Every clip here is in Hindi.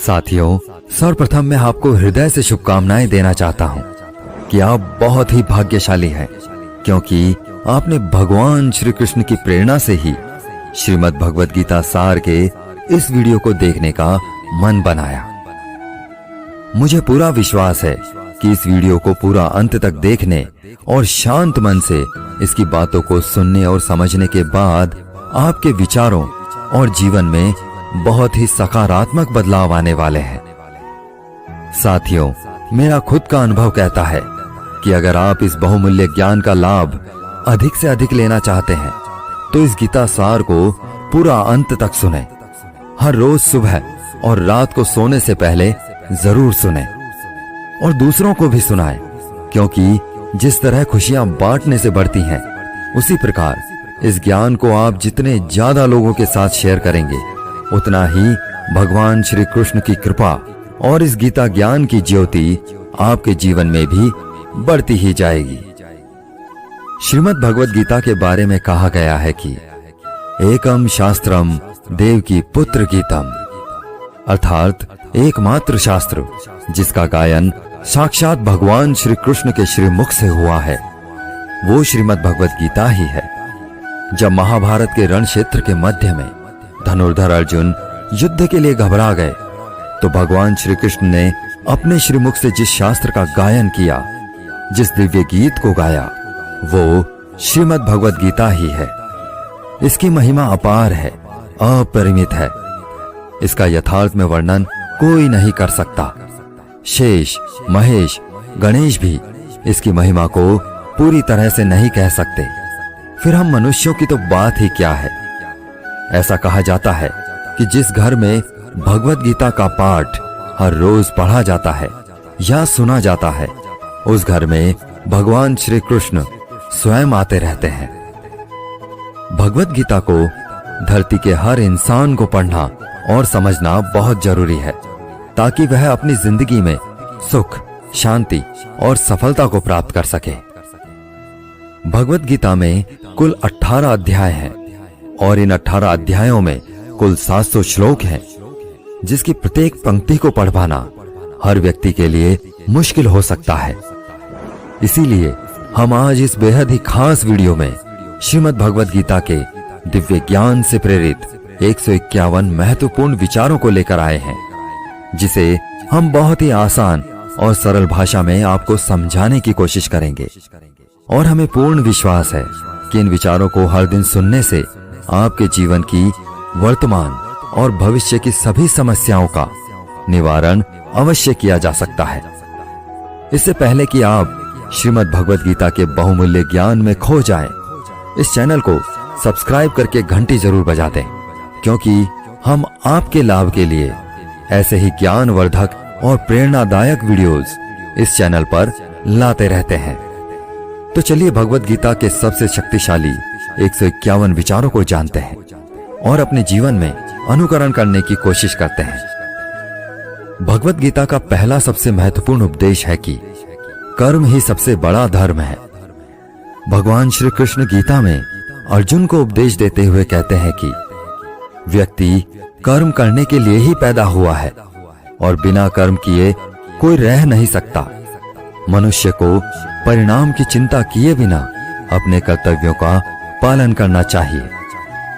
साथियों, सर्वप्रथम मैं आपको हृदय से शुभकामनाएं देना चाहता हूं कि आप बहुत ही भाग्यशाली हैं, क्योंकि आपने भगवान श्री कृष्ण की प्रेरणा से ही श्रीमद् भगवद गीता सार के इस वीडियो को देखने का मन बनाया। मुझे पूरा विश्वास है कि इस वीडियो को पूरा अंत तक देखने और शांत मन से इसकी बातों को सुनने और समझने के बाद आपके विचारों और जीवन में बहुत ही सकारात्मक बदलाव आने वाले हैं। साथियों, मेरा खुद का अनुभव कहता है कि अगर आप इस बहुमूल्य ज्ञान का लाभ अधिक से अधिक लेना चाहते हैं तो इस गीता सार को पूरा अंत तक सुनें। हर रोज सुबह और रात को सोने से पहले जरूर सुनें और दूसरों को भी सुनाएं, क्योंकि जिस तरह खुशियां बांटने से बढ़ती हैं, उसी प्रकार इस ज्ञान को आप जितने ज्यादा लोगों के साथ शेयर करेंगे, उतना ही भगवान श्री कृष्ण की कृपा और इस गीता ज्ञान की ज्योति आपके जीवन में भी बढ़ती ही जाएगी। श्रीमद् भगवद गीता के बारे में कहा गया है कि एकम शास्त्रम देवकी पुत्र गीतम, अर्थात एकमात्र शास्त्र जिसका गायन साक्षात भगवान श्री कृष्ण के श्रीमुख से हुआ है, वो श्रीमद् भगवद गीता ही है। जब महाभारत के रण क्षेत्र के मध्य में धनुर्धर अर्जुन युद्ध के लिए घबरा गए, तो भगवान श्री कृष्ण ने अपने श्रीमुख से जिस शास्त्र का गायन किया, जिस दिव्य गीत को गाया, वो श्रीमद् भगवद गीता ही है। इसकी महिमा अपार है, अपरिमित है। इसका यथार्थ में वर्णन कोई नहीं कर सकता। शेष, महेश, गणेश भी इसकी महिमा को पूरी तरह से नहीं कह सकते। फिर हम मनुष्यों की तो बात ही क्या है। ऐसा कहा जाता है कि जिस घर में भगवद गीता का पाठ हर रोज पढ़ा जाता है या सुना जाता है, उस घर में भगवान श्री कृष्ण स्वयं आते रहते हैं। भगवद गीता को धरती के हर इंसान को पढ़ना और समझना बहुत जरूरी है, ताकि वह अपनी जिंदगी में सुख, शांति और सफलता को प्राप्त कर सके। भगवद गीता में कुल 18 अध्याय हैं और इन 18 अध्यायों में कुल 700 श्लोक हैं, जिसकी प्रत्येक पंक्ति को पढ़ पाना हर व्यक्ति के लिए मुश्किल हो सकता है। इसीलिए हम आज इस बेहद ही खास वीडियो में श्रीमद् भगवद गीता के दिव्य ज्ञान से प्रेरित 151 महत्वपूर्ण विचारों को लेकर आए हैं, जिसे हम बहुत ही आसान और सरल भाषा में आपको समझाने की कोशिश करेंगे। और हमें पूर्ण विश्वास है कि इन विचारों को हर दिन सुनने से आपके जीवन की वर्तमान और भविष्य की सभी समस्याओं का निवारण अवश्य किया जा सकता है। इससे पहले कि आप श्रीमद् भगवद गीता के बहुमूल्य ज्ञान में खो जाएं, इस चैनल को सब्सक्राइब करके घंटी जरूर बजा दें, क्योंकि हम आपके लाभ के लिए ऐसे ही ज्ञानवर्धक और प्रेरणादायक वीडियोस इस चैनल पर लाते रहते हैं। तो चलिए भगवद गीता के सबसे शक्तिशाली 151 विचारों को जानते हैं और अपने जीवन में अनुकरण करने की कोशिश करते हैं। भगवद गीता का पहला सबसे महत्वपूर्ण उपदेश है कि कर्म ही सबसे बड़ा धर्म है। भगवान श्री कृष्ण गीता में अर्जुन को उपदेश देते हुए कहते हैं कि व्यक्ति कर्म करने के लिए ही पैदा हुआ है और बिना कर्म किए कोई रह नहीं सकता। मनुष्य को परिणाम की चिंता किए बिना अपने कर्तव्यों का पालन करना चाहिए।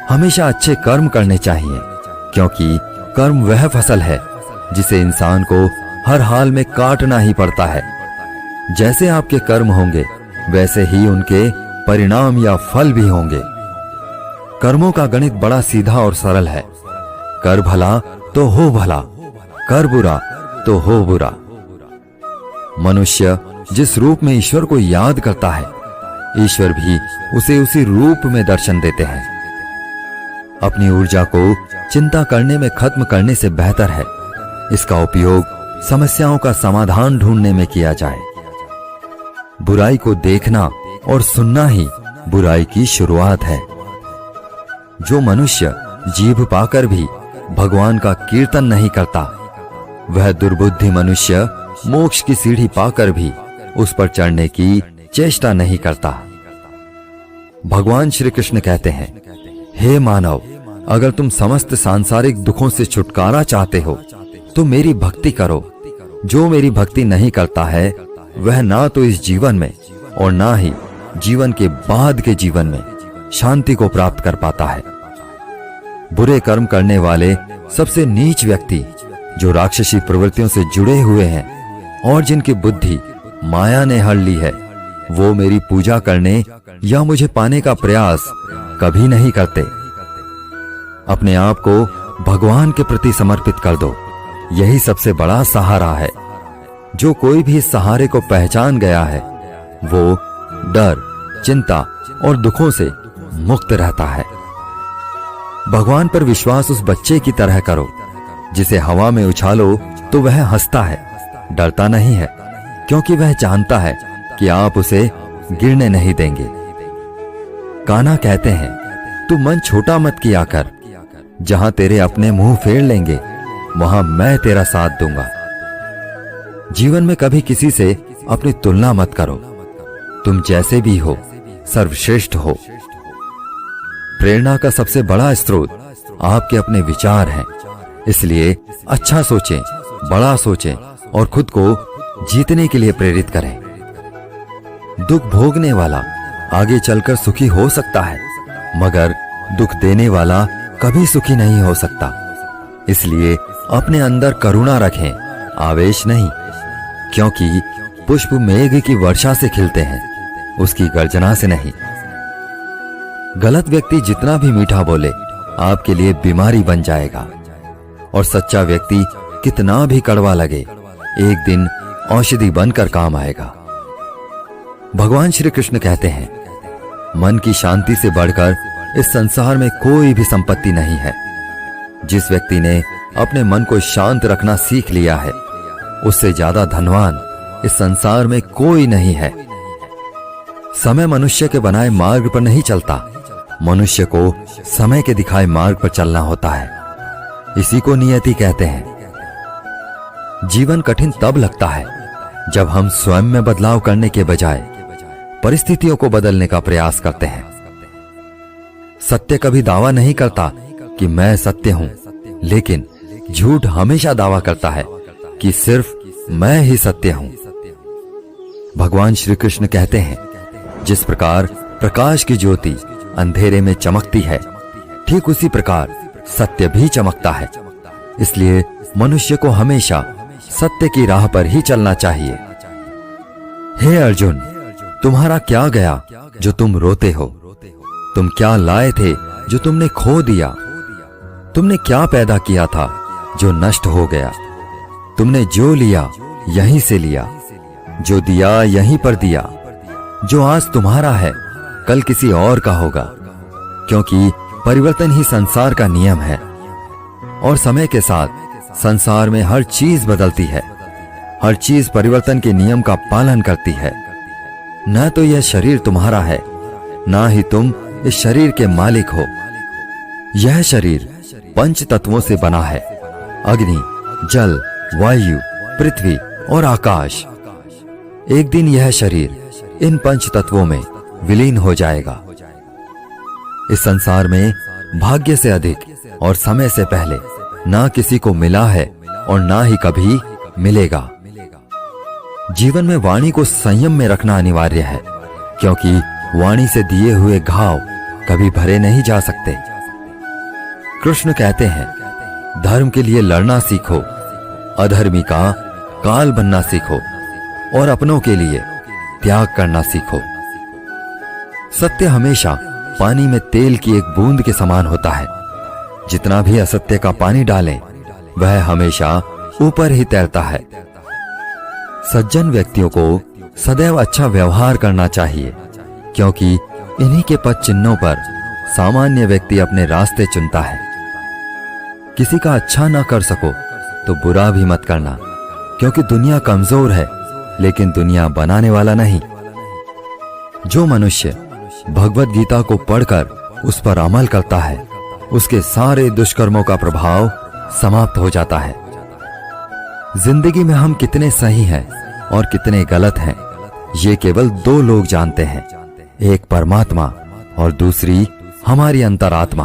हमेशा अच्छे कर्म करने चाहिए, क्योंकि कर्म वह फसल है जिसे इंसान को हर हाल में काटना ही पड़ता है। जैसे आपके कर्म होंगे, वैसे ही उनके परिणाम या फल भी होंगे। कर्मों का गणित बड़ा सीधा और सरल है। कर भला तो हो भला, कर बुरा तो हो बुरा। मनुष्य जिस रूप में ईश्वर को याद करता है, ईश्वर भी उसे उसी रूप में दर्शन देते हैं। अपनी ऊर्जा को चिंता करने में खत्म करने से बेहतर है इसका उपयोग समस्याओं का समाधान ढूंढने में किया जाए। बुराई को देखना और सुनना ही बुराई की शुरुआत है। जो मनुष्य जीभ पाकर भी भगवान का कीर्तन नहीं करता, वह दुर्बुद्धि मनुष्य मोक्ष की सीढ़ी पाकर भी उस पर चढ़ने की चेष्टा नहीं करता। भगवान श्री कृष्ण कहते हैं, हे मानव, अगर तुम समस्त सांसारिक दुखों से छुटकारा चाहते हो तो मेरी भक्ति करो। जो मेरी भक्ति नहीं करता है वह ना तो इस जीवन में और ना ही जीवन के बाद के जीवन में शांति को प्राप्त कर पाता है। बुरे कर्म करने वाले सबसे नीच व्यक्ति जो राक्षसी प्रवृत्तियों से जुड़े हुए हैं और जिनकी बुद्धि माया ने हर ली है, वो मेरी पूजा करने या मुझे पाने का प्रयास कभी नहीं करते। अपने आप को भगवान के प्रति समर्पित कर दो, यही सबसे बड़ा सहारा है। जो कोई भी इस सहारे को पहचान गया है वो डर, चिंता और दुखों से मुक्त रहता है। भगवान पर विश्वास उस बच्चे की तरह करो जिसे हवा में उछालो तो वह हंसता है, डरता नहीं है, क्योंकि वह जानता है कि आप उसे गिरने नहीं देंगे। कान्हा कहते हैं, तू मन छोटा मत किया कर, जहां तेरे अपने मुंह फेर लेंगे वहां मैं तेरा साथ दूंगा। जीवन में कभी किसी से अपनी तुलना मत करो। तुम जैसे भी हो सर्वश्रेष्ठ हो। प्रेरणा का सबसे बड़ा स्रोत आपके अपने विचार हैं, इसलिए अच्छा सोचें, बड़ा सोचें और खुद को जीतने के लिए प्रेरित करें। दुख भोगने वाला आगे चलकर सुखी हो सकता है, मगर दुख देने वाला कभी सुखी नहीं हो सकता। इसलिए अपने अंदर करुणा रखें, आवेश नहीं, क्योंकि पुष्प मेघ की वर्षा से खिलते हैं, उसकी गर्जना से नहीं। गलत व्यक्ति जितना भी मीठा बोले आपके लिए बीमारी बन जाएगा, और सच्चा व्यक्ति कितना भी कड़वा लगे एक दिन औषधि बनकर काम आएगा। भगवान श्री कृष्ण कहते हैं, मन की शांति से बढ़कर इस संसार में कोई भी संपत्ति नहीं है। जिस व्यक्ति ने अपने मन को शांत रखना सीख लिया है उससे ज्यादा धनवान इस संसार में कोई नहीं है। समय मनुष्य के बनाए मार्ग पर नहीं चलता, मनुष्य को समय के दिखाए मार्ग पर चलना होता है। इसी को नियति कहते हैं। जीवन कठिन तब लगता है जब हम स्वयं में बदलाव करने के बजाय परिस्थितियों को बदलने का प्रयास करते हैं। सत्य कभी दावा नहीं करता कि मैं सत्य हूं, लेकिन झूठ हमेशा दावा करता है कि सिर्फ मैं ही सत्य हूं। भगवान श्री कृष्ण कहते हैं, जिस प्रकार प्रकाश की ज्योति अंधेरे में चमकती है, ठीक उसी प्रकार सत्य भी चमकता है। इसलिए मनुष्य को हमेशा सत्य की राह पर ही चलना चाहिए। हे अर्जुन, तुम्हारा क्या गया जो तुम रोते हो? तुम क्या लाए थे जो तुमने खो दिया? तुमने क्या पैदा किया था जो नष्ट हो गया? तुमने जो लिया यहीं से लिया, जो दिया यहीं पर दिया। जो आज तुम्हारा है कल किसी और का होगा, क्योंकि परिवर्तन ही संसार का नियम है। और समय के साथ संसार में हर चीज बदलती है, हर चीज परिवर्तन के नियम का पालन करती है। न तो यह शरीर तुम्हारा है, ना ही तुम इस शरीर के मालिक हो। यह शरीर पंच तत्वों से बना है, अग्नि, जल, वायु, पृथ्वी और आकाश। एक दिन यह शरीर इन पंच तत्वों में विलीन हो जाएगा। इस संसार में भाग्य से अधिक और समय से पहले ना किसी को मिला है और ना ही कभी मिलेगा। जीवन में वाणी को संयम में रखना अनिवार्य है, क्योंकि वाणी से दिए हुए घाव कभी भरे नहीं जा सकते। कृष्ण कहते हैं, धर्म के लिए लड़ना सीखो, अधर्मी का काल बनना सीखो और अपनों के लिए त्याग करना सीखो। सत्य हमेशा पानी में तेल की एक बूंद के समान होता है। जितना भी असत्य का पानी डालें, वह हमेशा ऊपर ही तैरता है। सज्जन व्यक्तियों को सदैव अच्छा व्यवहार करना चाहिए, क्योंकि इन्हीं के पद चिन्हों पर सामान्य व्यक्ति अपने रास्ते चुनता है। किसी का अच्छा ना कर सको तो बुरा भी मत करना, क्योंकि दुनिया कमजोर है, लेकिन दुनिया बनाने वाला नहीं। जो मनुष्य भगवत गीता को पढ़कर उस पर अमल करता है, उसके सारे दुष्कर्मों का प्रभाव समाप्त हो जाता है। जिंदगी में हम कितने सही हैं और कितने गलत हैं, ये केवल दो लोग जानते हैं, एक परमात्मा और दूसरी हमारी अंतरात्मा।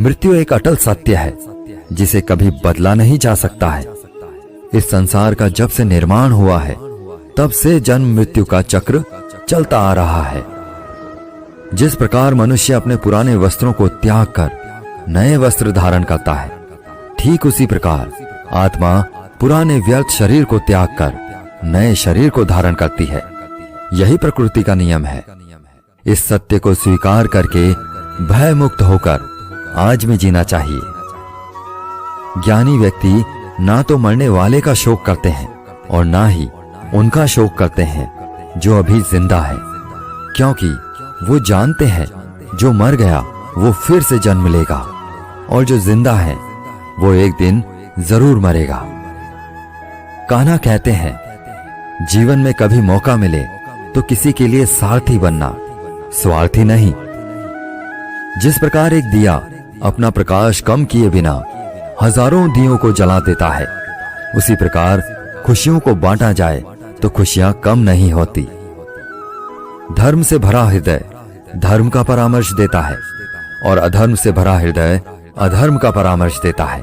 मृत्यु एक अटल सत्य है, जिसे कभी बदला नहीं जा सकता है। इस संसार का जब से निर्माण हुआ है तब से जन्म मृत्यु का चक्र चलता आ रहा है। जिस प्रकार मनुष्य अपने पुराने वस्त्रों को त्याग कर नए वस्त्र धारण करता है, ठीक उसी प्रकार आत्मा पुराने व्यर्थ शरीर को त्याग कर नए शरीर को धारण करती है। यही प्रकृति का नियम है। इस सत्य को स्वीकार करके भय मुक्त होकर आज में जीना चाहिए। ज्ञानी व्यक्ति ना तो मरने वाले का शोक करते हैं और ना ही उनका शोक करते हैं जो अभी जिंदा है, क्योंकि वो जानते हैं जो मर गया वो फिर से जन्म लेगा और जो जिंदा है वो एक दिन जरूर मरेगा। कान्हा कहते हैं, जीवन में कभी मौका मिले तो किसी के लिए सारथी बनना, स्वार्थी नहीं। जिस प्रकार एक दिया अपना प्रकाश कम किए बिना हजारों दियों को जला देता है, उसी प्रकार खुशियों को बांटा जाए तो खुशियां कम नहीं होती। धर्म से भरा हृदय धर्म का परामर्श देता है और अधर्म से भरा हृदय अधर्म का परामर्श देता है।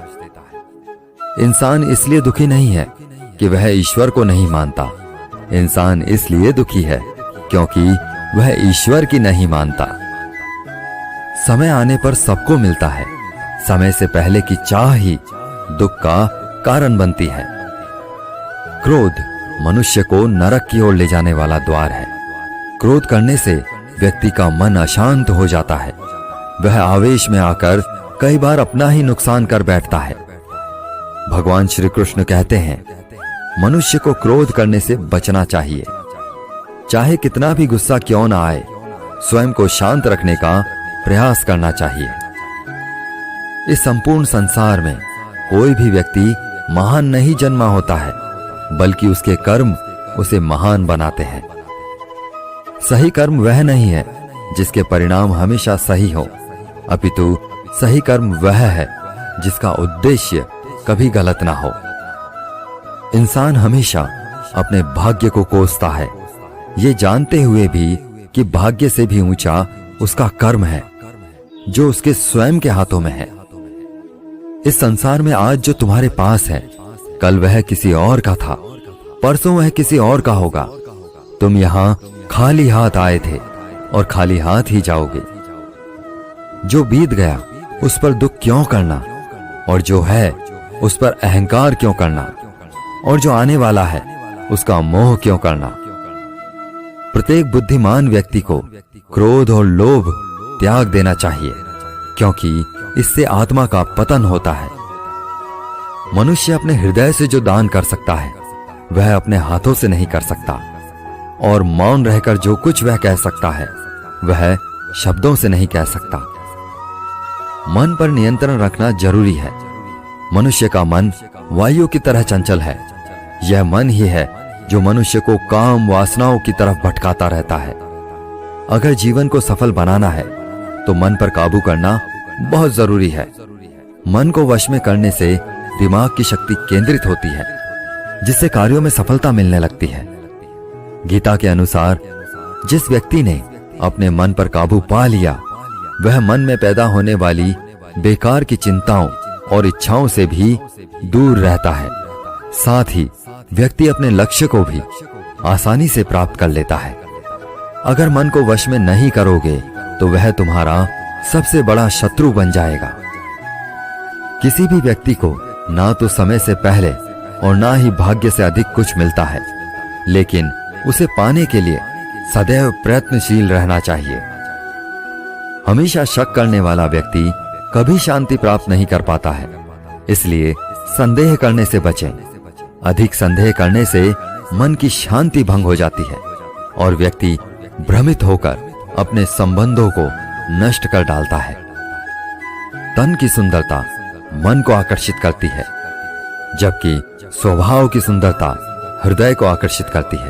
इंसान इसलिए दुखी नहीं है कि वह ईश्वर को नहीं मानता। इंसान इसलिए दुखी है क्योंकि वह ईश्वर की नहीं मानता। समय आने पर सबको मिलता है। समय से पहले की चाह ही दुख का कारण बनती है। क्रोध मनुष्य को नरक की ओर ले जाने वाला द्वार है। क्रोध करने से व्यक्ति का मन अशांत हो जाता है। वह आवेश में आकर कई बार अपना ही नुकसान कर बैठता है। भगवान श्री कृष्ण कहते हैं, मनुष्य को क्रोध करने से बचना चाहिए। चाहे कितना भी गुस्सा क्यों ना आए, स्वयं को शांत रखने का प्रयास करना चाहिए। इस संपूर्ण संसार में कोई भी व्यक्ति महान नहीं जन्मा होता है, बल्कि उसके कर्म उसे महान बनाते हैं। सही कर्म वह नहीं है जिसके परिणाम हमेशा सही हो, अपितु सही कर्म वह है जिसका उद्देश्य कभी गलत ना हो। इंसान हमेशा अपने भाग्य को कोसता है, ये जानते हुए भी कि भाग्य से भी ऊंचा उसका कर्म है जो उसके स्वयं के हाथों में है। इस संसार में आज जो तुम्हारे पास है, कल वह किसी और का था, परसों वह किसी और का होगा। तुम यहां खाली हाथ आए थे और खाली हाथ ही जाओगे। जो बीत गया उस पर दुख क्यों करना, और जो है उस पर अहंकार क्यों करना, और जो आने वाला है उसका मोह क्यों करना। प्रत्येक बुद्धिमान व्यक्ति को क्रोध और लोभ त्याग देना चाहिए, क्योंकि इससे आत्मा का पतन होता है। मनुष्य अपने हृदय से जो दान कर सकता है वह अपने हाथों से नहीं कर सकता, और मौन रहकर जो कुछ वह कह सकता है वह शब्दों से नहीं कह सकता। मन पर नियंत्रण रखना जरूरी है। मनुष्य का मन वायु की तरह चंचल है। यह मन ही है जो मनुष्य को काम वासनाओं की तरफ भटकाता रहता है। अगर जीवन को सफल बनाना है तो मन पर काबू करना बहुत जरूरी है। मन को वश में करने से दिमाग की शक्ति केंद्रित होती है, जिससे कार्यों में सफलता मिलने लगती है। गीता के अनुसार जिस व्यक्ति ने अपने मन पर काबू पा लिया, वह मन में पैदा होने वाली बेकार की चिंताओं और इच्छाओं से भी दूर रहता है। साथ ही व्यक्ति अपने लक्ष्य को भी आसानी से प्राप्त कर लेता है। अगर मन को वश में नहीं करोगे तो वह तुम्हारा सबसे बड़ा शत्रु बन जाएगा। किसी भी व्यक्ति को ना तो समय से पहले और ना ही भाग्य से अधिक कुछ मिलता है, लेकिन उसे पाने के लिए सदैव प्रयत्नशील रहना चाहिए। हमेशा शक करने वाला व्यक्ति कभी शांति प्राप्त नहीं कर पाता है, इसलिए संदेह करने से बचें। अधिक संदेह करने से मन की शांति भंग हो जाती है और व्यक्ति भ्रमित होकर अपने संबंधों को नष्ट कर डालता है। तन की सुंदरता मन को आकर्षित करती है, जबकि स्वभाव की सुंदरता हृदय को आकर्षित करती है।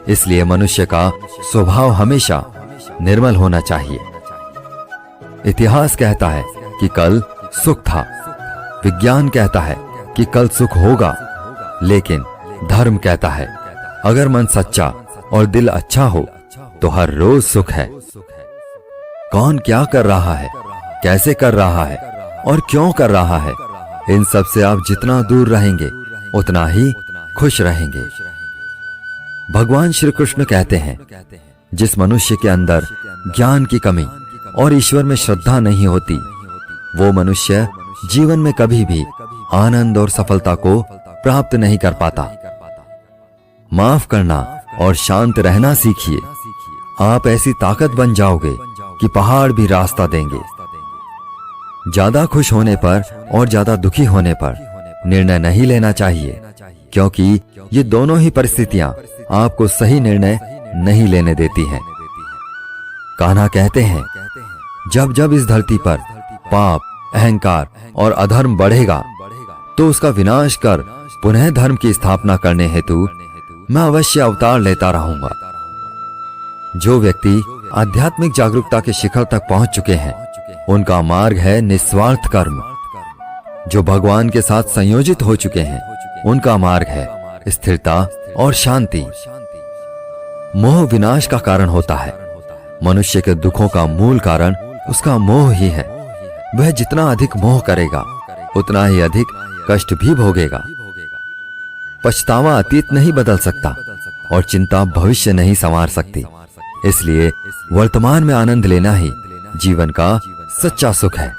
इसलिए मनुष्य का स्वभाव हमेशा निर्मल होना चाहिए। इतिहास कहता है कि कल सुख था, विज्ञान कहता है कि कल सुख होगा, लेकिन धर्म कहता है अगर मन सच्चा और दिल अच्छा हो तो हर रोज सुख है। कौन क्या कर रहा है, कैसे कर रहा है और क्यों कर रहा है, इन सब से आप जितना दूर रहेंगे उतना ही खुश रहेंगे। भगवान श्री कृष्ण कहते हैं, जिस मनुष्य के अंदर ज्ञान की कमी और ईश्वर में श्रद्धा नहीं होती, वो मनुष्य जीवन में कभी भी आनंद और सफलता को प्राप्त नहीं कर पाता। माफ करना और शांत रहना सीखिए। आप ऐसी ताकत बन जाओगे कि पहाड़ भी रास्ता देंगे। ज्यादा खुश होने पर और ज्यादा दुखी होने पर निर्णय नहीं लेना चाहिए, क्योंकि ये दोनों ही परिस्थितियां आपको सही निर्णय नहीं लेने देती हैं। कान्हा कहते हैं, जब जब इस धरती पर पाप, अहंकार और अधर्म बढ़ेगा, तो उसका विनाश कर पुनः धर्म की स्थापना करने हेतु मैं अवश्य अवतार लेता रहूंगा। जो व्यक्ति आध्यात्मिक जागरूकता के शिखर तक पहुंच चुके हैं, उनका मार्ग है निस्वार्थ कर्म। जो भगवान के साथ संयोजित हो चुके हैं, उनका मार्ग है स्थिरता और शांति। मोह विनाश का कारण होता है। मनुष्य के दुखों का मूल कारण उसका मोह ही है। वह जितना अधिक मोह करेगा, उतना ही अधिक कष्ट भी भोगेगा। पछतावा अतीत नहीं बदल सकता और चिंता भविष्य नहीं संवार सकती। इसलिए वर्तमान में आनंद लेना ही जीवन का सच्चा सुख है।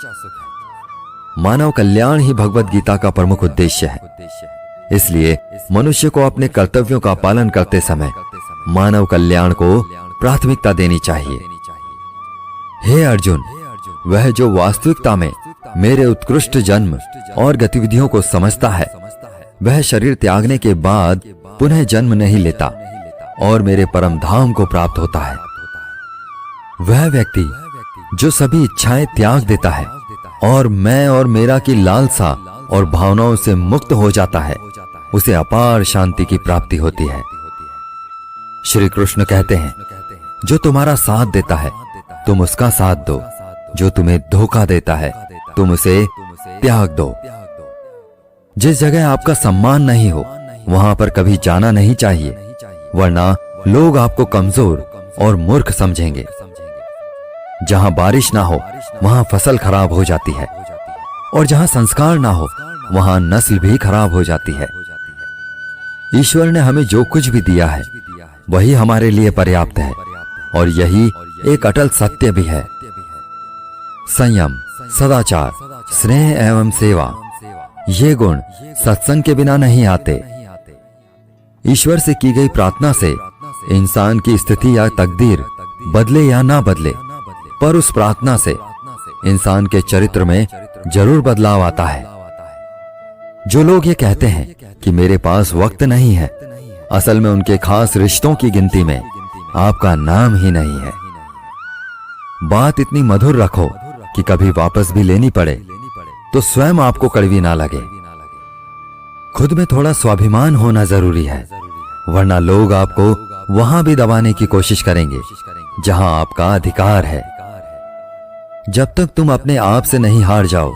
मानव कल्याण ही भगवत गीता का प्रमुख उद्देश्य है। इसलिए मनुष्य को अपने कर्तव्यों का पालन करते समय मानव कल्याण को प्राथमिकता देनी चाहिए। हे अर्जुन, वह जो वास्तविकता में मेरे उत्कृष्ट जन्म और गतिविधियों को समझता है, वह शरीर त्यागने के बाद पुनः जन्म नहीं लेता और मेरे परम धाम को प्राप्त होता है। वह व्यक्ति जो सभी इच्छाएं त्याग देता है और मैं और मेरा की लालसा और भावनाओं से मुक्त हो जाता है, उसे अपार शांति की प्राप्ति होती है। श्री कृष्ण कहते हैं, जो तुम्हारा साथ देता है तुम उसका साथ दो, जो तुम्हें धोखा देता है तुम उसे त्याग दो। जिस जगह आपका सम्मान नहीं हो, वहां पर कभी जाना नहीं चाहिए, वरना लोग आपको कमजोर और मूर्ख समझेंगे। जहां बारिश ना हो, वहां फसल खराब हो जाती है, और जहां संस्कार ना हो, वहां नस्ल भी खराब हो जाती है। ईश्वर ने हमें जो कुछ भी दिया है, वही हमारे लिए पर्याप्त है, और यही एक अटल सत्य भी है। संयम, सदाचार, स्नेह एवं सेवा, ये गुण सत्संग के बिना नहीं आते। ईश्वर से की गई प्रार्थना से इंसान की स्थिति या तकदीर बदले या ना बदले, पर उस प्रार्थना से इंसान के चरित्र में जरूर बदलाव आता है। जो लोग ये कहते हैं कि मेरे पास वक्त नहीं है, असल में उनके खास रिश्तों की गिनती में आपका नाम ही नहीं है। बात इतनी मधुर रखो कि कभी वापस भी लेनी पड़े तो स्वयं आपको कड़वी ना लगे। खुद में थोड़ा स्वाभिमान होना जरूरी है, वरना लोग आपको वहां भी दबाने की कोशिश करेंगे जहां आपका अधिकार है। जब तक तुम अपने आप से नहीं हार जाओ,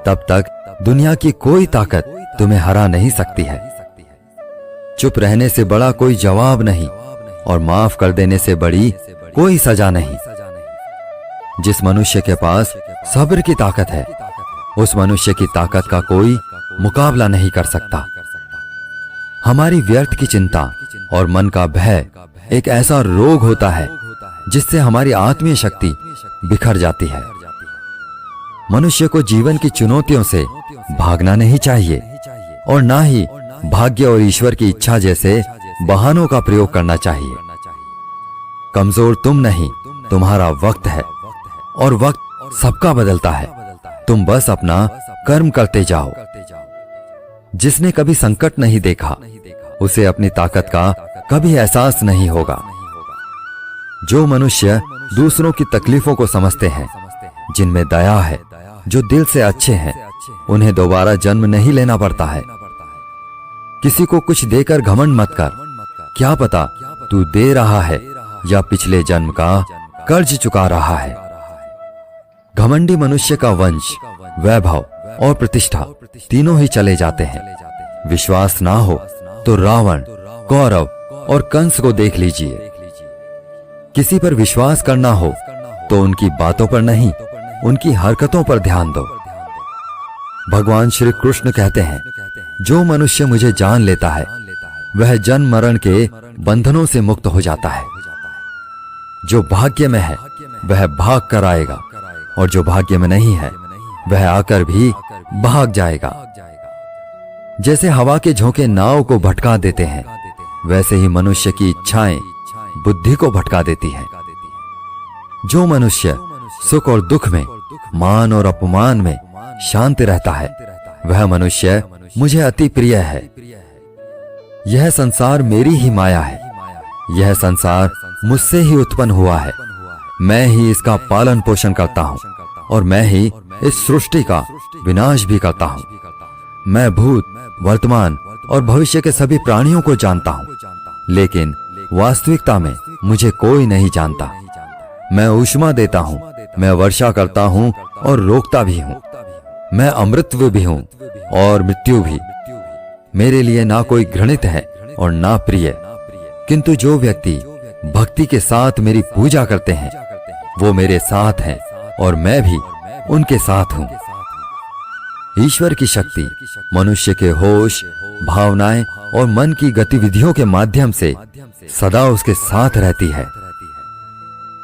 तब तक दुनिया की कोई ताकत तुम्हें हरा नहीं सकती है। चुप रहने से बड़ा कोई जवाब नहीं, और माफ कर देने से बड़ी कोई सजा नहीं। जिस मनुष्य के पास सब्र की ताकत है, उस मनुष्य की ताकत का कोई मुकाबला नहीं कर सकता। हमारी व्यर्थ की चिंता और मन का भय एक ऐसा रोग होता है जिससे हमारी आत्मीय शक्ति बिखर जाती है। मनुष्य को जीवन की चुनौतियों से भागना नहीं चाहिए, और ना ही भाग्य और ईश्वर की इच्छा जैसे बहानों का प्रयोग करना चाहिए। कमजोर तुम नहीं, तुम्हारा वक्त है, और वक्त सबका बदलता है। तुम बस अपना कर्म करते जाओ। जिसने कभी संकट नहीं देखा, उसे अपनी ताकत का कभी एहसास नहीं होगा। जो मनुष्य दूसरों की तकलीफों को समझते हैं, जिनमें दया है, जो दिल से अच्छे हैं, उन्हें दोबारा जन्म नहीं लेना पड़ता है। किसी को कुछ देकर घमंड मत कर, क्या पता तू दे रहा है या पिछले जन्म का कर्ज चुका रहा है। घमंडी मनुष्य का वंश, वैभव और प्रतिष्ठा तीनों ही चले जाते हैं। विश्वास ना हो तो रावण, कौरव और कंस को देख लीजिए। किसी पर विश्वास करना हो तो उनकी बातों पर नहीं, उनकी हरकतों पर ध्यान दो। भगवान श्री कृष्ण कहते हैं, जो मनुष्य मुझे जान लेता है वह जन्म मरण के बंधनों से मुक्त हो जाता है। जो भाग्य में है वह भाग कर आएगा और जो भाग्य में नहीं है वह आकर भी भाग जाएगा। जैसे हवा के झोंके नाव को भटका देते हैं, वैसे ही मनुष्य की इच्छाएं बुद्धि को भटका देती हैं। जो मनुष्य सुख और दुख में, मान और अपमान में शांत रहता है, वह मनुष्य मुझे अति प्रिय है। यह संसार मेरी ही माया है। यह संसार मुझसे ही उत्पन्न हुआ है। मैं ही इसका पालन पोषण करता हूँ और मैं ही इस सृष्टि का विनाश भी करता हूँ। मैं भूत, वर्तमान और भविष्य के सभी प्राणियों को जानता हूँ, लेकिन वास्तविकता में मुझे कोई नहीं जानता। मैं ऊष्मा देता हूँ, मैं वर्षा करता हूँ और रोकता भी हूँ। मैं अमृतत्व भी हूँ और मृत्यु भी। मेरे लिए ना कोई घृणित है और ना प्रिय, किंतु जो व्यक्ति भक्ति के साथ मेरी पूजा करते हैं वो मेरे साथ हैं और मैं भी उनके साथ हूँ। ईश्वर की शक्ति मनुष्य के होश, भावनाएं और मन की गतिविधियों के माध्यम से सदा उसके साथ रहती है।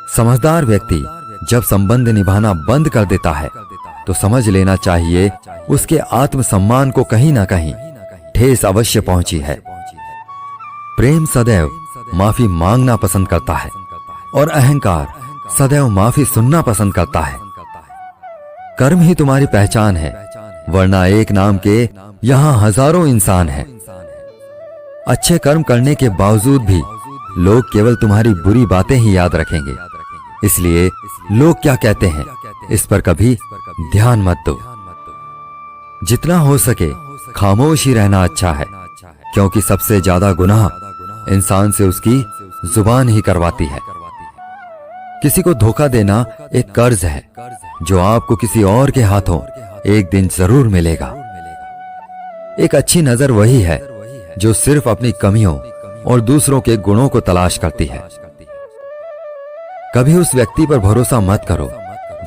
समझदार व्यक्ति जब संबंध निभाना बंद कर देता है तो समझ लेना चाहिए उसके आत्मसम्मान को कहीं ना कहीं ठेस अवश्य पहुंची है। प्रेम सदैव माफी मांगना पसंद करता है और अहंकार सदैव माफी सुनना पसंद करता है। कर्म ही तुम्हारी पहचान है, वरना एक नाम के यहां हजारों इंसान हैं। अच्छे कर्म करने के बावजूद भी लोग केवल तुम्हारी बुरी बातें ही याद रखेंगे। इसलिए लोग क्या कहते हैं इस पर कभी ध्यान मत दो। जितना हो सके खामोश ही रहना अच्छा है, क्योंकि सबसे ज्यादा गुनाह इंसान से उसकी जुबान ही करवाती है। किसी को धोखा देना एक कर्ज है जो आपको किसी और के हाथों एक दिन जरूर मिलेगा। एक अच्छी नजर वही है जो सिर्फ अपनी कमियों और दूसरों के गुणों को तलाश करती है। कभी उस व्यक्ति पर भरोसा मत करो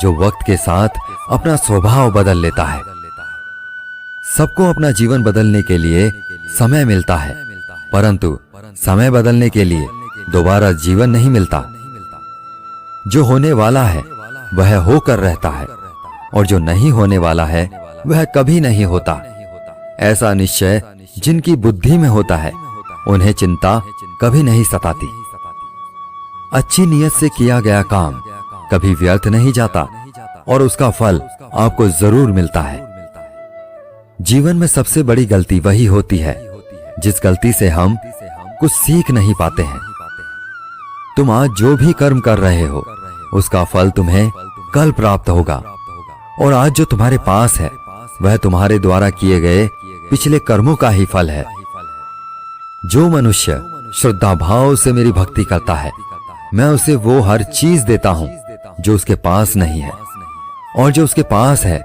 जो वक्त के साथ अपना स्वभाव बदल लेता है। सबको अपना जीवन बदलने के लिए समय मिलता है, परंतु समय बदलने के लिए दोबारा जीवन नहीं मिलता। जो होने वाला है वह होकर रहता है और जो नहीं होने वाला है वह कभी नहीं होता। ऐसा निश्चय जिनकी बुद्धि में होता है उन्हें चिंता कभी नहीं सताती। अच्छी नीयत से किया गया काम कभी व्यर्थ नहीं जाता और उसका फल आपको जरूर मिलता है। जीवन में सबसे बड़ी गलती वही होती है जिस गलती से हम कुछ सीख नहीं पाते हैं। तुम आज जो भी कर्म कर रहे हो उसका फल तुम्हें कल प्राप्त होगा, और आज जो तुम्हारे पास है वह तुम्हारे द्वारा किए गए पिछले कर्मों का ही फल है। जो मनुष्य श्रद्धा भाव से मेरी भक्ति करता है, मैं उसे वो हर चीज देता हूं जो उसके पास नहीं है, और जो उसके पास है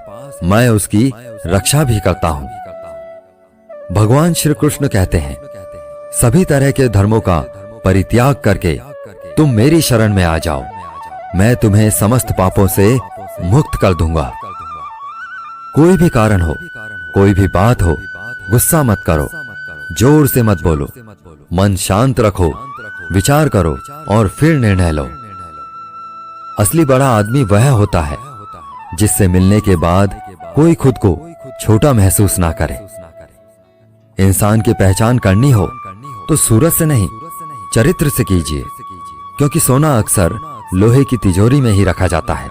मैं उसकी रक्षा भी करता हूं। भगवान श्री कृष्ण कहते हैं, सभी तरह के धर्मों का परित्याग करके तुम मेरी शरण में आ जाओ, मैं तुम्हें समस्त पापों से मुक्त कर दूंगा। कोई भी कारण हो, कोई भी बात हो, गुस्सा मत करो, जोर से मत बोलो, मन शांत रखो, विचार करो और फिर निर्णय लो। असली बड़ा आदमी वह होता है जिससे मिलने के बाद कोई खुद को छोटा महसूस ना करे। इंसान की पहचान करनी हो तो सूरत से नहीं, चरित्र से कीजिए, क्योंकि सोना अक्सर लोहे की तिजोरी में ही रखा जाता है।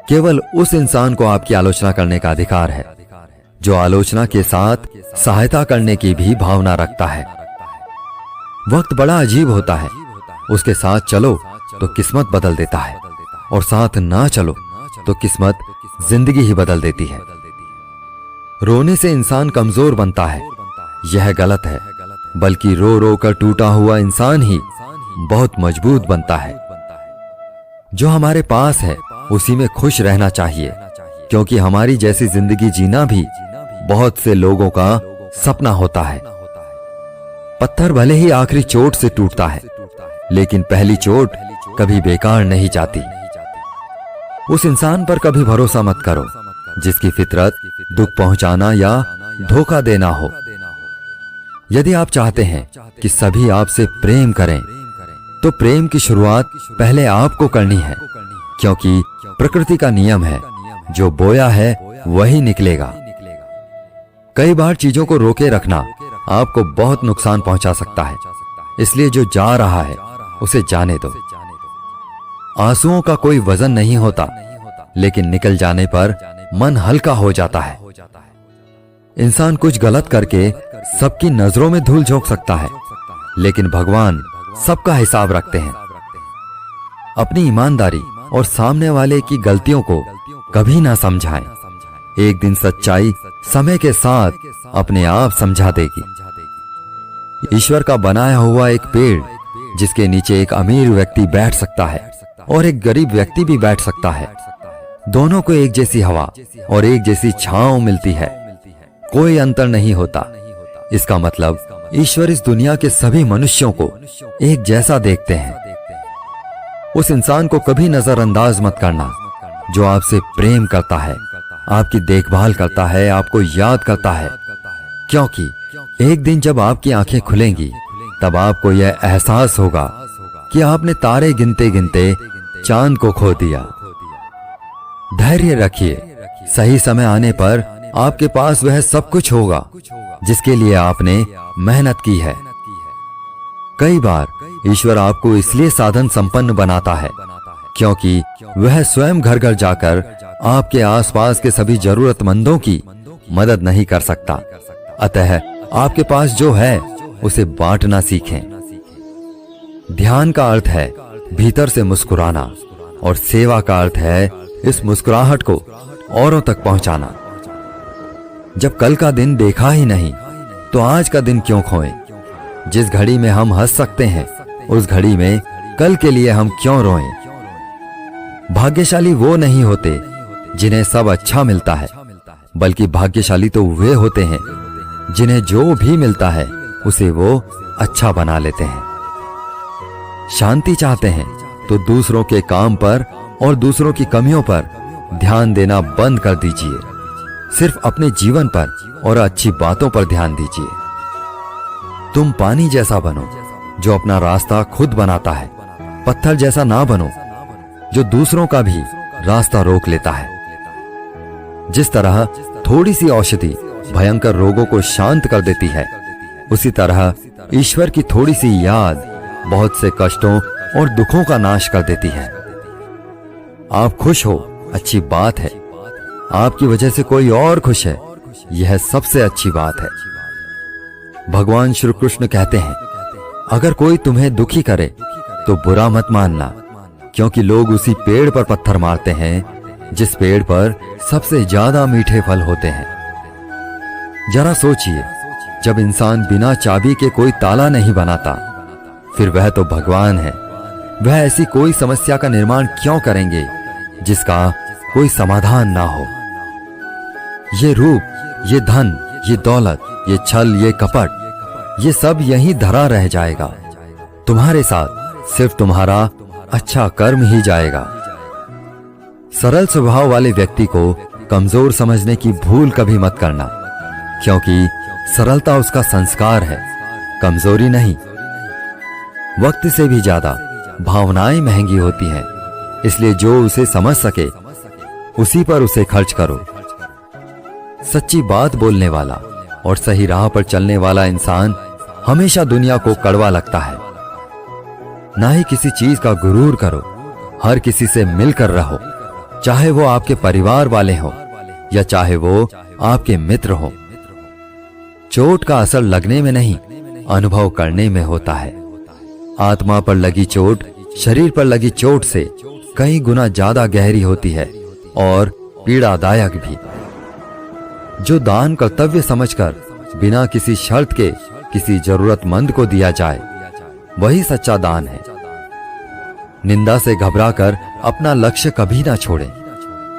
केवल उस इंसान को आपकी आलोचना करने का अधिकार है जो आलोचना के साथ सहायता करने की भी भावना रखता है। वक्त बड़ा अजीब होता है, उसके साथ चलो तो किस्मत बदल देता है, और साथ ना चलो तो किस्मत जिंदगी ही बदल देती है। रोने से इंसान कमजोर बनता है, यह गलत है, बल्कि रो रो कर टूटा हुआ इंसान ही बहुत मजबूत बनता है। जो हमारे पास है उसी में खुश रहना चाहिए, क्योंकि हमारी जैसी जिंदगी जीना भी बहुत से लोगों का सपना होता है। पत्थर भले ही आखिरी चोट से टूटता है, लेकिन पहली चोट कभी बेकार नहीं जाती। उस इंसान पर कभी भरोसा मत करो जिसकी फितरत दुख पहुंचाना या धोखा देना हो। यदि आप चाहते हैं कि सभी आपसे प्रेम करें, तो प्रेम की शुरुआत पहले आपको करनी है, क्योंकि प्रकृति का नियम है, जो बोया है वही निकलेगा। कई बार चीजों को रोके रखना आपको बहुत नुकसान पहुंचा सकता है, इसलिए जो जा रहा है उसे जाने दो। आंसुओं का कोई वजन नहीं होता, लेकिन निकल जाने पर मन हल्का हो जाता है। इंसान कुछ गलत करके सबकी नजरों में धूल झोंक सकता है, लेकिन भगवान सबका हिसाब रखते हैं। अपनी ईमानदारी और सामने वाले की गलतियों को कभी ना समझाएं। एक दिन सच्चाई समय के साथ अपने आप समझा देगी। ईश्वर का बनाया हुआ एक पेड़, जिसके नीचे एक अमीर व्यक्ति बैठ सकता है और एक गरीब व्यक्ति भी बैठ सकता है। दोनों को एक जैसी हवा और एक जैसी छांव मिलती है, कोई अंतर नहीं होता। इसका मतलब ईश्वर इस दुनिया के सभी मनुष्यों को एक जैसा देखते हैं। उस इंसान को कभी नजरअंदाज मत करना जो आपसे प्रेम करता है, आपकी देखभाल करता है, आपको याद करता है, क्योंकि एक दिन जब आपकी आंखें खुलेंगी तब आपको यह एहसास होगा कि आपने तारे गिनते गिनते चांद को खो दिया। धैर्य रखिए, सही समय आने पर आपके पास वह सब कुछ होगा जिसके लिए आपने मेहनत की है। कई बार ईश्वर आपको इसलिए साधन संपन्न बनाता है क्योंकि वह स्वयं घर घर जाकर आपके आसपास के सभी जरूरतमंदों की मदद नहीं कर सकता। अतः आपके पास जो है उसे बांटना सीखें। ध्यान का अर्थ है भीतर से मुस्कुराना, और सेवा का अर्थ है इस मुस्कुराहट को औरों तक पहुंचाना। जब कल का दिन देखा ही नहीं तो आज का दिन क्यों खोएं? जिस घड़ी में हम हंस सकते हैं उस घड़ी में कल के लिए हम क्यों रोएं? भाग्यशाली वो नहीं होते जिन्हें सब अच्छा मिलता है, बल्कि भाग्यशाली तो वे होते हैं जिन्हें जो भी मिलता है उसे वो अच्छा बना लेते हैं। शांति चाहते हैं तो दूसरों के काम पर और दूसरों की कमियों पर ध्यान देना बंद कर दीजिए। सिर्फ अपने जीवन पर और अच्छी बातों पर ध्यान दीजिए। तुम पानी जैसा बनो जो अपना रास्ता खुद बनाता है, पत्थर जैसा ना बनो जो दूसरों का भी रास्ता रोक लेता है। जिस तरह थोड़ी सी औषधि भयंकर रोगों को शांत कर देती है, उसी तरह ईश्वर की थोड़ी सी याद बहुत से कष्टों और दुखों का नाश कर देती है। आप खुश हो, अच्छी बात है। आपकी वजह से कोई और खुश है, यह सबसे अच्छी बात है। भगवान श्री कृष्ण कहते हैं, अगर कोई तुम्हें दुखी करे तो बुरा मत मानना, क्योंकि लोग उसी पेड़ पर पत्थर मारते हैं जिस पेड़ पर सबसे ज्यादा मीठे फल होते हैं। जरा सोचिए, जब इंसान बिना चाबी के कोई ताला नहीं बनाता, फिर वह तो भगवान है। वह ऐसी कोई समस्या का निर्माण क्यों करेंगे जिसका कोई समाधान ना हो? ये रूप, ये धन, ये दौलत, ये छल, ये कपट, ये सब यहीं धरा रह जाएगा। तुम्हारे साथ सिर्फ तुम्हारा अच्छा कर्म ही जाएगा। सरल स्वभाव वाले व्यक्ति को कमजोर समझने की भूल कभी मत करना, क्योंकि सरलता उसका संस्कार है, कमजोरी नहीं। वक्त से भी ज्यादा भावनाएं महंगी होती हैं, इसलिए जो उसे समझ सके उसी पर उसे खर्च करो। सच्ची बात बोलने वाला और सही राह पर चलने वाला इंसान हमेशा दुनिया को कड़वा लगता है। ना ही किसी चीज का गुरूर करो, हर किसी से मिलकर रहो, चाहे वो आपके परिवार वाले हो या चाहे वो आपके मित्र हो। चोट का असर लगने में नहीं, अनुभव करने में होता है। आत्मा पर लगी चोट शरीर पर लगी चोट से कई गुना ज्यादा गहरी होती है और पीड़ादायक भी। जो दान कर्तव्य समझकर बिना किसी शर्त के किसी जरूरतमंद को दिया जाए, वही सच्चा दान है। निंदा से घबराकर अपना लक्ष्य कभी ना छोड़ें,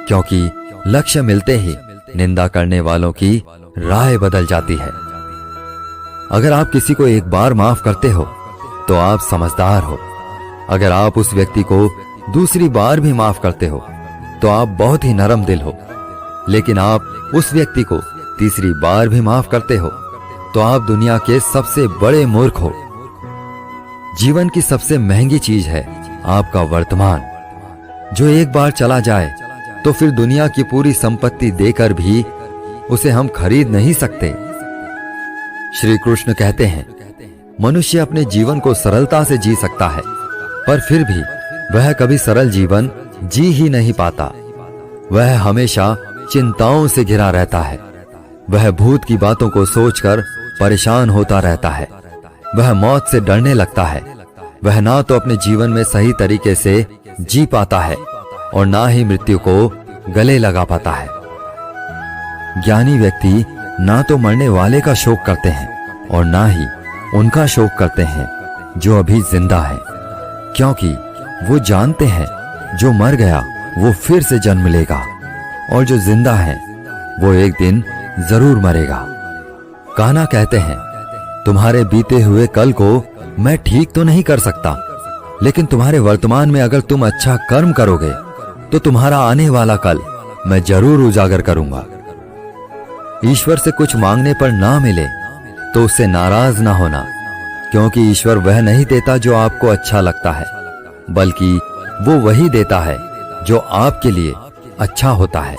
क्योंकि लक्ष्य मिलते ही निंदा करने वालों की राय बदल जाती है। अगर आप किसी को एक बार माफ करते हो तो आप समझदार हो। अगर आप उस व्यक्ति को दूसरी बार भी माफ करते हो तो आप बहुत ही नरम दिल हो। लेकिन आप उस व्यक्ति को तीसरी बार भी माफ करते हो, तो आप दुनिया के सबसे बड़े मूर्ख हो। जीवन की सबसे महंगी चीज है आपका वर्तमान, जो एक बार चला जाए तो फिर दुनिया की पूरी संपत्ति देकर भी उसे हम खरीद नहीं सकते। श्री कृष्ण कहते हैं, मनुष्य अपने जीवन को सरलता से जी सकता है, पर फिर भी वह कभी सरल जीवन जी ही नहीं पाता। वह हमेशा चिंताओं से घिरा रहता है। वह भूत की बातों को सोचकर परेशान होता रहता है। वह मौत से डरने लगता है। वह ना तो अपने जीवन में सही तरीके से जी पाता है और ना ही मृत्यु को गले लगा पाता है। ज्ञानी व्यक्ति ना तो मरने वाले का शोक करते हैं और ना ही उनका शोक करते हैं जो अभी जिंदा है, क्योंकि वो जानते हैं जो मर गया वो फिर से जन्म लेगा और जो जिंदा है वो एक दिन जरूर मरेगा। कान्हा कहते हैं, तुम्हारे बीते हुए कल को मैं ठीक तो नहीं कर सकता, लेकिन तुम्हारे वर्तमान में अगर तुम अच्छा कर्म करोगे तो तुम्हारा आने वाला कल मैं जरूर उजागर करूंगा। ईश्वर से कुछ मांगने पर ना मिले तो उससे नाराज ना होना, क्योंकि ईश्वर वह नहीं देता जो आपको अच्छा लगता है, बल्कि वो वही देता है जो आपके लिए अच्छा होता है।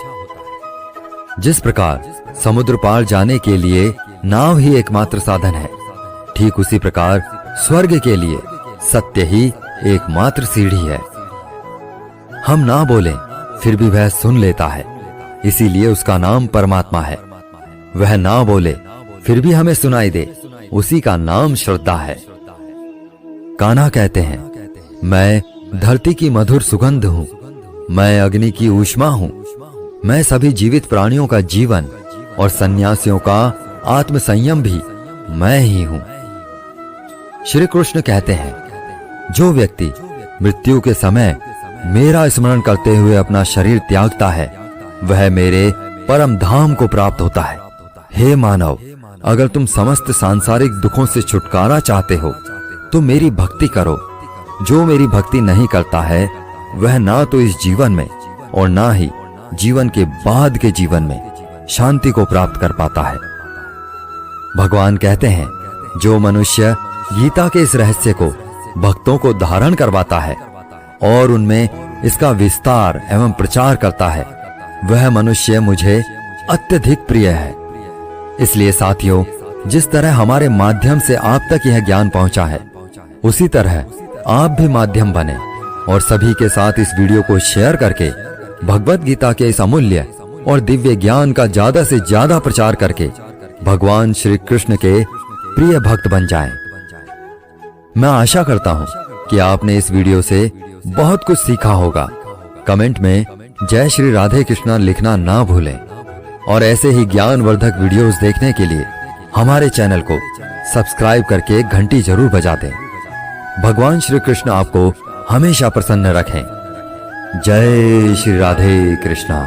जिस प्रकार समुद्र पार जाने के लिए नाव ही एकमात्र साधन है, ठीक उसी प्रकार स्वर्ग के लिए सत्य ही एकमात्र सीढ़ी है। हम ना बोलें फिर भी वह सुन लेता है, इसीलिए उसका नाम परमात्मा है। वह ना बोले फिर भी हमें सुनाई दे, उसी का नाम श्रद्धा है। कान्हा कहते हैं, मैं धरती की मधुर सुगंध हूं, मैं अग्नि की ऊष्मा हूं, मैं सभी जीवित प्राणियों का जीवन और सन्यासियों का आत्म संयम भी मैं ही हूं। श्री कृष्ण कहते हैं, जो व्यक्ति मृत्यु के समय मेरा स्मरण करते हुए अपना शरीर त्यागता है वह मेरे परम धाम को प्राप्त होता है। हे मानव, अगर तुम समस्त सांसारिक दुखों से छुटकारा चाहते हो तो मेरी भक्ति करो। जो मेरी भक्ति नहीं करता है वह ना तो इस जीवन में और ना ही जीवन के बाद के जीवन में शांति को प्राप्त कर पाता है। भगवान कहते हैं, जो मनुष्य गीता के इस रहस्य को भक्तों को धारण करवाता है और उनमें इसका विस्तार एवं प्रचार करता है, वह मनुष्य मुझे अत्यधिक प्रिय है। इसलिए साथियों, जिस तरह हमारे माध्यम से आप तक यह ज्ञान पहुंचा है, उसी तरह आप भी माध्यम बने और सभी के साथ इस वीडियो को शेयर करके भगवत गीता के इस अमूल्य और दिव्य ज्ञान का ज्यादा से ज्यादा प्रचार करके भगवान श्री कृष्ण के प्रिय भक्त बन जाएं। मैं आशा करता हूं कि आपने इस वीडियो से बहुत कुछ सीखा होगा। कमेंट में जय श्री राधे कृष्णा लिखना ना भूलें और ऐसे ही ज्ञानवर्धक वीडियोस देखने के लिए हमारे चैनल को सब्सक्राइब करके घंटी जरूर बजा दें। भगवान श्री कृष्ण आपको हमेशा प्रसन्न रखें। जय श्री राधे कृष्णा।